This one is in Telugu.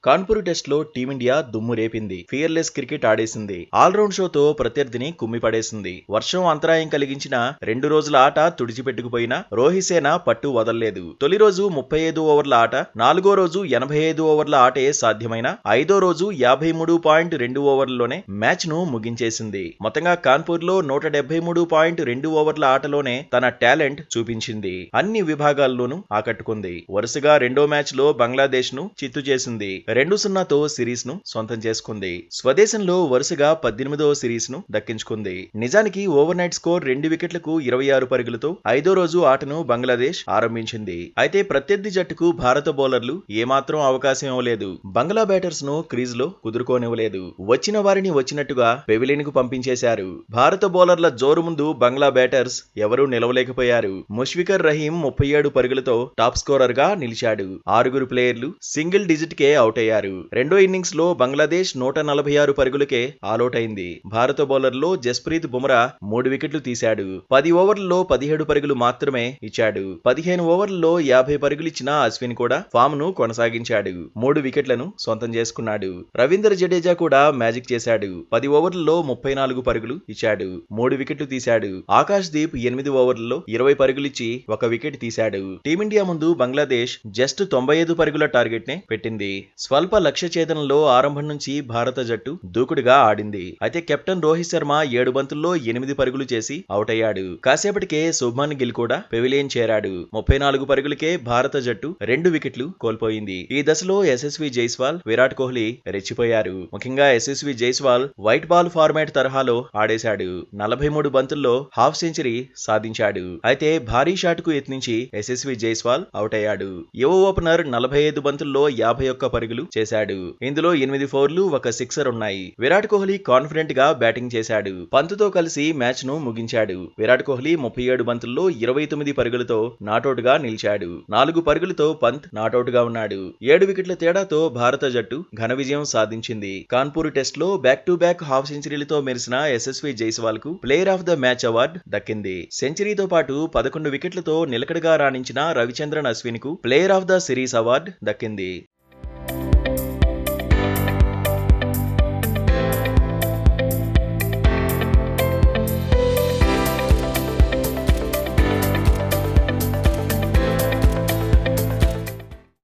కాన్పూర్ టెస్ట్ లో టీమిండియా దుమ్ము రేపింది. ఫియర్లెస్ క్రికెట్ ఆడేసింది. ఆల్రౌండ్ షోతో ప్రత్యర్థిని కుమ్మిపడేసింది. వర్షం అంతరాయం కలిగించిన 2 రోజుల ఆట తుడిచిపెట్టుకుపోయినా రోహిత్ సేన పట్టు వదల్లేదు. తొలి రోజు 35 ఓవర్ల ఆట, 4గో రోజు 85 ఓవర్ల ఆటే సాధ్యమైన 5ో రోజు 53.2 ఓవర్లలోనే మ్యాచ్ ను ముగించేసింది. మొత్తంగా కాన్పూర్ లో 173.2 ఓవర్ల ఆటలోనే తన టాలెంట్ చూపించింది. అన్ని విభాగాల్లోనూ ఆకట్టుకుంది. వరుసగా రెండో మ్యాచ్ లో బంగ్లాదేశ్ ను చిత్తు చేసింది. 2-0తో సిరీస్ ను సొంతం చేసుకుంది. స్వదేశంలో వరుసగా 18వ సిరీస్ ను దక్కించుకుంది. నిజానికి ఓవర్ నైట్ స్కోర్ 2 వికెట్లకు 26 పరుగులతో 5ో రోజు ఆటను బంగ్లాదేశ్ ఆరంభించింది. అయితే ప్రత్యర్థి జట్టుకు భారత బౌలర్లు ఏమాత్రం అవకాశం ఇవ్వలేదు. బంగ్లా బ్యాటర్స్ ను క్రీజ్ లో కుదురుకోనివ్వలేదు. వచ్చిన వారిని వచ్చినట్టుగా పెవిలియన్ కు పంపించేశారు. భారత బౌలర్ల జోరు ముందు బంగ్లా బ్యాటర్స్ ఎవరూ నిలవలేకపోయారు. ముష్ఫికర్ రహీం 37 పరుగులతో టాప్ స్కోరర్ గా నిలిచాడు. 6 ప్లేయర్లు సింగిల్ డిజిట్ కే అవుట్ అయ్యారు. రెండో ఇన్నింగ్స్ లో బంగ్లాదేశ్ 146 పరుగులకే ఆలౌట్ అయింది. భారత బౌలర్లో జస్ప్రీత్ బుమ్రా 3 వికెట్లు తీశాడు. 10 ఓవర్లలో 17 పరుగులు మాత్రమే ఇచ్చాడు. 15 ఓవర్లలో 50 పరుగులిచ్చిన అశ్విన్ కూడా ఫామ్ ను కొనసాగించాడు. 3 వికెట్లను సొంతం చేసుకున్నాడు. రవీంద్ర జడేజా కూడా మ్యాజిక్ చేశాడు. 10 ఓవర్లలో 34 పరుగులు ఇచ్చాడు. 3 వికెట్లు తీశాడు. ఆకాష్ దీప్ 8 ఓవర్లలో 20 పరుగులిచ్చి 1 వికెట్ తీశాడు. టీమిండియా ముందు బంగ్లాదేశ్ జస్ట్ 95 పరుగుల టార్గెట్ నే పెట్టింది. స్వల్ప లక్ష్య ఛేదనలో ఆరంభం నుంచి భారత జట్టు దూకుడుగా ఆడింది. అయితే కెప్టెన్ రోహిత్ శర్మ 7 బంతుల్లో 8 పరుగులు చేసి అవుట్ అయ్యాడు. కాసేపటికే శుభ్మన్ గిల్ కూడా పెవిలియన్ చేరాడు. 34 పరుగులకే భారత జట్టు 2 వికెట్లు కోల్పోయింది. ఈ దశలో యశస్వి జైస్వాల్, విరాట్ కోహ్లీ రెచ్చిపోయారు. ముఖ్యంగా Yashasvi Jaiswal white ball format తరహాలో ఆడేశాడు. 43 బంతుల్లో హాఫ్ సెంచరీ సాధించాడు. అయితే భారీ షాట్ కు యత్నించి యశస్వి జైస్వాల్ అవుట్ అయ్యాడు. యువ ఓపెనర్ 45 బంతుల్లో 51 పరుగులు చేశాడు. ఇందులో 8 ఫోర్లు, 1 సిక్సర్ ఉన్నాయి. విరాట్ కోహ్లీ కాన్ఫిడెంట్ గా బ్యాటింగ్ చేశాడు. పంత్తో కలిసి మ్యాచ్ ను ముగించాడు. విరాట్ కోహ్లీ 37 బంతుల్లో 29 పరుగులతో నాటౌట్ గా నిలిచాడు. 4 పరుగులతో పంత్ నాటౌట్ గా ఉన్నాడు. 7 వికెట్ల తేడాతో భారత జట్టు ఘన విజయం సాధించింది. కాన్పూర్ టెస్ట్ లో బ్యాక్ టు బ్యాక్ హాఫ్ సెంచరీలతో మెరిసిన యశస్వి జైస్వాల్ కు player of the match award దక్కింది. సెంచరీతో పాటు 11 వికెట్లతో నిలకడగా రాణించిన రవిచంద్రన్ అశ్విన్ కు player of the series award దక్కింది.